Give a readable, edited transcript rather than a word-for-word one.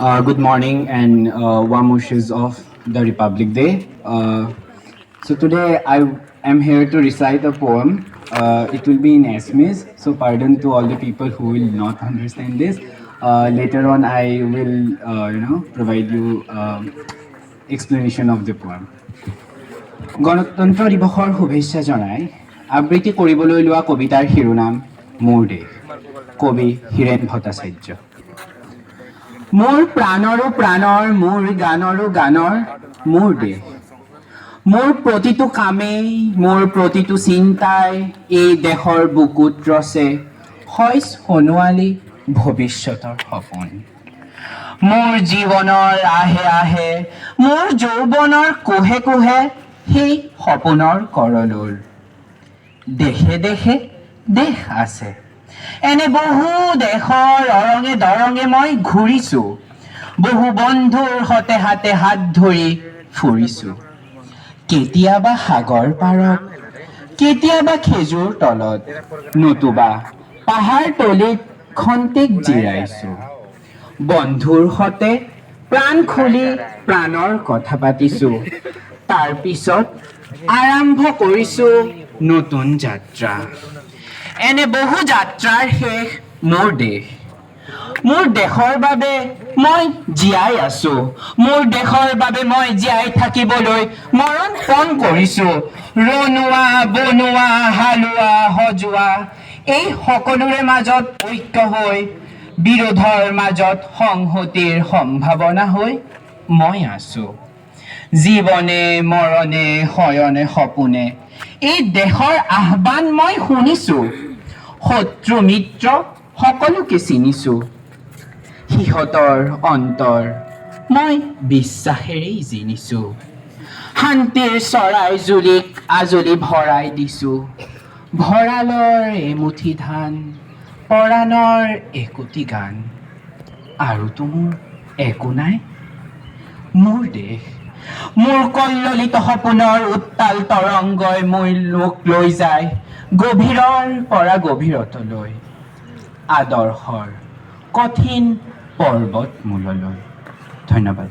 Good morning and warm wishes of the Republic Day. So today I am here to recite a poem. It will be in Assamese, so pardon to all the people who will not understand this. Later on, I will, provide you explanation of the poem. গণতন্ত্ৰ দিৱসৰ শুভেচ্ছা জনাই আবৃত্তি কৰিবলৈ লোৱা কবিতাৰ শিৰোনাম মোৰ দেশ, কবি হীৰেণ ভট্টাচাৰ্য। মোৰ প্ৰাণৰো প্ৰাণৰ, মোৰ গানৰো গানৰ মোৰ দেশ। মোৰ প্ৰতিটো কামেই, মোৰ প্ৰতিটো চিন্তাই এই দেশৰ বুকুত ৰচে হয় সোণোৱালী ভৱিষ্যতৰ সপোন। মোৰ জীৱনৰ আহে আহে, মোৰ যৌৱনৰ কোহে কোহে সেই সপোনৰ কৰলোল। দেশে দেশে দেশ আছে, এনে বহু দেশৰ অৰঙে দৰঙে মই ঘূৰিছোঁ, বহু বন্ধুৰ সতে হাতে হাত ধৰি ফুৰিছোঁ। কেতিয়াবা সাগৰ পাৰত, কেতিয়াবা খেজুৰ তলত, নতুবা পাহাৰ তলিত খন্তেক জিৰাইছোঁ। বন্ধুৰ সতে প্ৰাণ খুলি প্ৰাণৰ কথা পাতিছোঁ, তাৰ পিছত আৰম্ভ কৰিছোঁ নতুন যাত্ৰা। এনে বহু যাত্ৰাৰ শেষ মোৰ দেশ। মোৰ দেশৰ বাবে মই জীয়াই আছো, মোৰ দেশৰ বাবে মই জীয়াই থাকিবলৈ মৰণ পণ কৰিছোঁ। ৰণোৱা বনোৱা হালোৱা সজোৱা এই সকলোৰে মাজত ঐক্য হৈ, বিৰোধৰ মাজত সংহতিৰ সম্ভাৱনা হৈ মই আছো। জীৱনে মৰণে শয়নে সপোনে এই দেশৰ আহ্বান মই শুনিছোঁ। শত্ৰু মিত্ৰ সকলোকে চিনিছোঁ, সিহঁতৰ অন্তৰ মই বিশ্বাসেৰেই জিনিছোঁ। শান্তিৰ চৰাই জুলিক আজলি ভৰাই দিছোঁ, ভঁৰালৰ এমুঠি ধান, পৰাণৰ একোটি গান। আৰুতো মোৰ একো নাই। মোৰ দেশ, মোৰ কল্লিত সপোনৰ উত্তাল তৰংগই মোক লৈ যায় গভীৰৰ পৰা গভীৰতলৈ, আদৰ্শৰ কঠিন পৰ্বতমূললৈ। ধন্যবাদ।